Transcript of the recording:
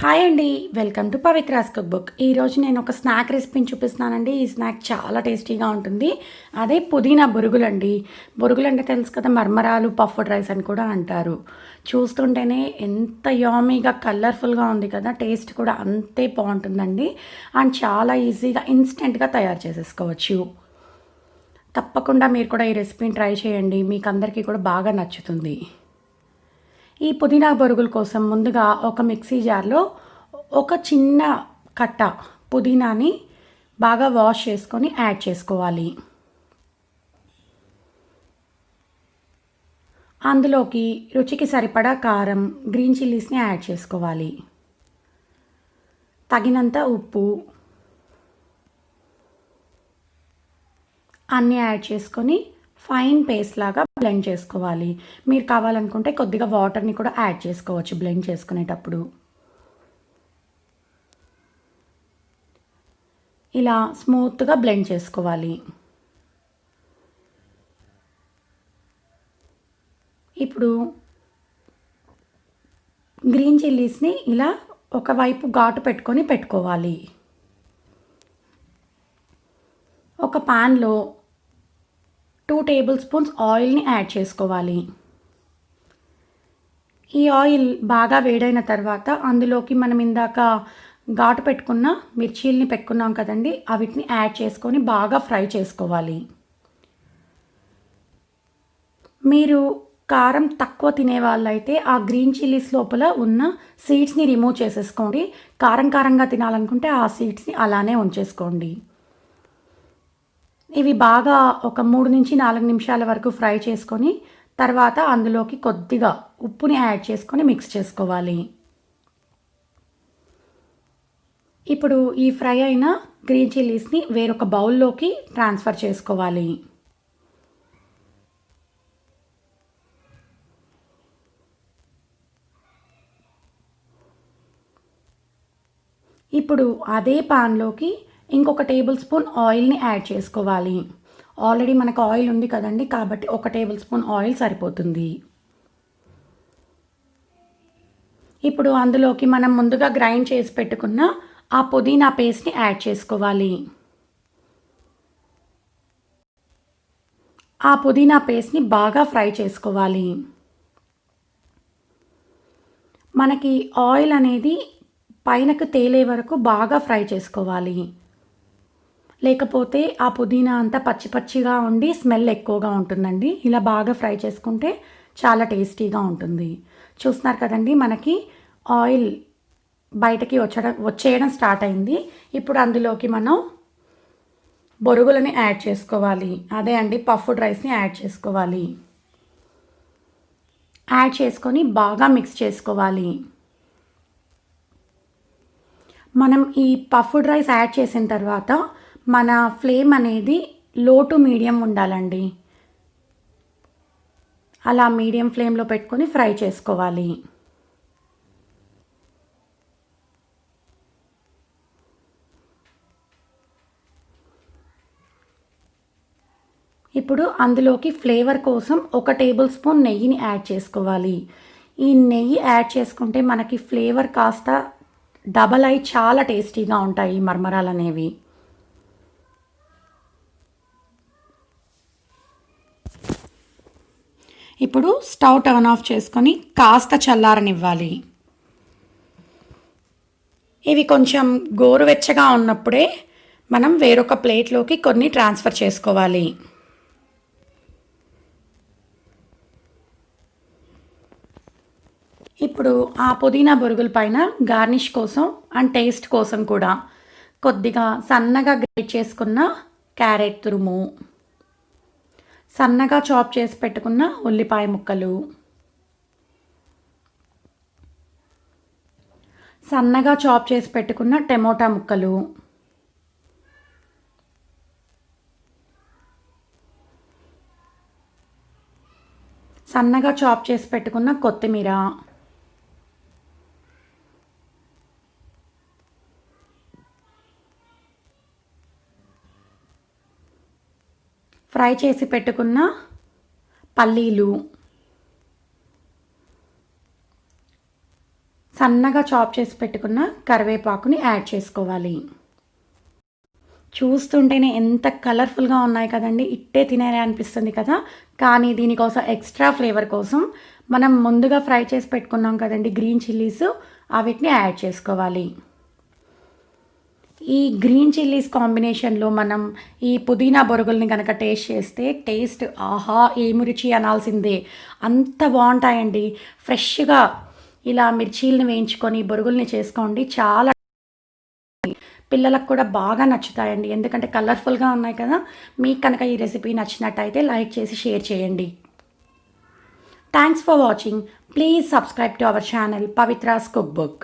Hi అండి, welcome to Pavithra's cookbook. ఈరోజు నేను ఒక స్నాక్ రెసిపీని చూపిస్తున్నానండి. ఈ స్నాక్ చాలా టేస్టీగా ఉంటుంది. అదే పుదీనా బొరుగులు అండి. బొరుగులు అంటే తెలుసు కదా, మరమరాలు, పఫ్డ్ రైస్ అని కూడా అంటారు. చూస్తుంటేనే ఎంత యామీగా కలర్ఫుల్గా ఉంది కదా, టేస్ట్ కూడా అంతే బాగుంటుందండి. అండ్ చాలా ఈజీగా ఇన్స్టెంట్గా తయారు చేసేసుకోవచ్చు. తప్పకుండా మీరు కూడా ఈ రెసిపీని ట్రై చేయండి, మీకు అందరికీ కూడా బాగా నచ్చుతుంది. ఈ పుదీనా బొరుగుల కోసం ముందుగా ఒక మిక్సీ జార్లో ఒక చిన్న కట్ట పుదీనాని బాగా వాష్ చేసుకొని యాడ్ చేసుకోవాలి. అందులోకి రుచికి సరిపడా కారం, గ్రీన్ చిల్లీస్ని యాడ్ చేసుకోవాలి. తగినంత ఉప్పు అన్నీ యాడ్ చేసుకొని ఫైన్ పేస్ట్ లాగా బ్లెండ్ చేసుకోవాలి. మీరు కావాలనుకుంటే కొద్దిగా వాటర్ని కూడా యాడ్ చేసుకోవచ్చు బ్లెండ్ చేసుకునేటప్పుడు. ఇలా స్మూత్గా బ్లెండ్ చేసుకోవాలి. ఇప్పుడు గ్రీన్ చిల్లీస్ని ఇలా ఒకవైపు ఘాటు పెట్టుకోవాలి. ఒక పాన్లో 2 టేబుల్ స్పూన్స్ ఆయిల్ని యాడ్ చేసుకోవాలి. ఈ ఆయిల్ బాగా వేడైన తర్వాత అందులోకి మనం ఇందాక ఘాటు పెట్టుకున్న మిర్చీల్ని పెట్టుకున్నాం కదండి, వీటిని యాడ్ చేసుకొని బాగా ఫ్రై చేసుకోవాలి. మీరు కారం తక్కువ తినే వాళ్ళైతే ఆ గ్రీన్ చిల్లీస్ లోపల ఉన్న సీడ్స్ని రిమూవ్ చేసేసుకోండి. కారంగా తినాలనుకుంటే ఆ సీడ్స్ని అలానే ఉంచేసుకోండి. ఇవి బాగా ఒక 3 నుంచి 4 నిమిషాల వరకు ఫ్రై చేసుకొని తర్వాత అందులోకి కొద్దిగా ఉప్పుని యాడ్ చేసుకొని మిక్స్ చేసుకోవాలి. ఇప్పుడు ఈ ఫ్రై అయిన గ్రీన్ చిల్లీస్ని వేరొక బౌల్లోకి ట్రాన్స్ఫర్ చేసుకోవాలి. ఇప్పుడు అదే పాన్లోకి ఇంకొక టేబుల్ స్పూన్ ఆయిల్ని యాడ్ చేసుకోవాలి. ఆల్రెడీ మనకు ఆయిల్ ఉంది కదండి, కాబట్టి 1 టేబుల్ స్పూన్ ఆయిల్ సరిపోతుంది. ఇప్పుడు అందులోకి మనం ముందుగా గ్రైండ్ చేసి పెట్టుకున్న ఆ పుదీనా పేస్ట్ని యాడ్ చేసుకోవాలి. ఆ పుదీనా పేస్ట్ని బాగా ఫ్రై చేసుకోవాలి. మనకి ఆయిల్ అనేది పైనకు తేలే వరకు బాగా ఫ్రై చేసుకోవాలి. లేకపోతే ఆ పుదీనా అంతా పచ్చిగా ఉండి స్మెల్ ఎక్కువగా ఉంటుందండి. ఇలా బాగా ఫ్రై చేసుకుంటే చాలా టేస్టీగా ఉంటుంది. చూస్తున్నారు కదండి, మనకి ఆయిల్ బయటకి వచ్చేయడం స్టార్ట్ అయింది. ఇప్పుడు అందులోకి మనం బొరుగులని యాడ్ చేసుకోవాలి. అదే అండి, పఫ్డ్ రైస్ని యాడ్ చేసుకోవాలి. యాడ్ చేసుకొని బాగా మిక్స్ చేసుకోవాలి. మనం ఈ పఫ్డ్ రైస్ యాడ్ చేసిన తర్వాత మన ఫ్లేమ్ అనేది లో టు మీడియం ఉండాలండి. అలా మీడియం ఫ్లేమ్లో పెట్టుకొని ఫ్రై చేసుకోవాలి. ఇప్పుడు అందులోకి ఫ్లేవర్ కోసం 1 టేబుల్ స్పూన్ నెయ్యిని యాడ్ చేసుకోవాలి. ఈ నెయ్యి యాడ్ చేసుకుంటే మనకి ఫ్లేవర్ కాస్త డబల్ అయి చాలా టేస్టీగా ఉంటాయి మరమరాలు అనేవి. ఇప్పుడు స్టవ్ టర్న్ ఆఫ్ చేసుకొని కాస్త చల్లారనివ్వాలి. ఇవి కొంచెం గోరువెచ్చగా ఉన్నప్పుడే మనం వేరొక ప్లేట్లోకి కొన్ని ట్రాన్స్ఫర్ చేసుకోవాలి. ఇప్పుడు ఆ పుదీనా బొరుగుల పైన గార్నిష్ కోసం అండ్ టేస్ట్ కోసం కూడా కొద్దిగా సన్నగా గ్రేట్ చేసుకున్న క్యారెట్ తురుము, సన్నగా చాప్ చేసి పెట్టుకున్న ఉల్లిపాయ ముక్కలు, సన్నగా చాప్ చేసి పెట్టుకున్న టమోటా ముక్కలు, సన్నగా చాప్ చేసి పెట్టుకున్న కొత్తిమీర, ఫ్రై చేసి పెట్టుకున్న పల్లీలు, సన్నగా చాప్ చేసి పెట్టుకున్న కరివేపాకుని యాడ్ చేసుకోవాలి. చూస్తుంటేనే ఎంత కలర్ఫుల్గా ఉన్నాయి కదండి, ఇట్టే తినేలా అనిపిస్తుంది కదా. కానీ దీనికోసం ఎక్స్ట్రా ఫ్లేవర్ కోసం మనం ముందుగా ఫ్రై చేసి పెట్టుకున్నాం కదండి గ్రీన్ చిల్లీస్, వీటిని యాడ్ చేసుకోవాలి. ఈ గ్రీన్ చిల్లీస్ కాంబినేషన్లో మనం ఈ పుదీనా బొరుగుల్ని కనుక టేస్ట్ చేస్తే టేస్ట్ ఆహా ఏమి రుచి అనాల్సిందే, అంత బాగుంటాయండి. ఫ్రెష్గా ఇలా మిర్చీలను వేయించుకొని బొరుగుల్ని చేసుకోండి, చాలా పిల్లలకు కూడా బాగా నచ్చుతాయండి, ఎందుకంటే కలర్ఫుల్గా ఉన్నాయి కదా. మీకు కనుక ఈ రెసిపీ నచ్చినట్టయితే లైక్ చేసి షేర్ చేయండి. Thanks for watching. Please subscribe to our channel Pavithra's cook book.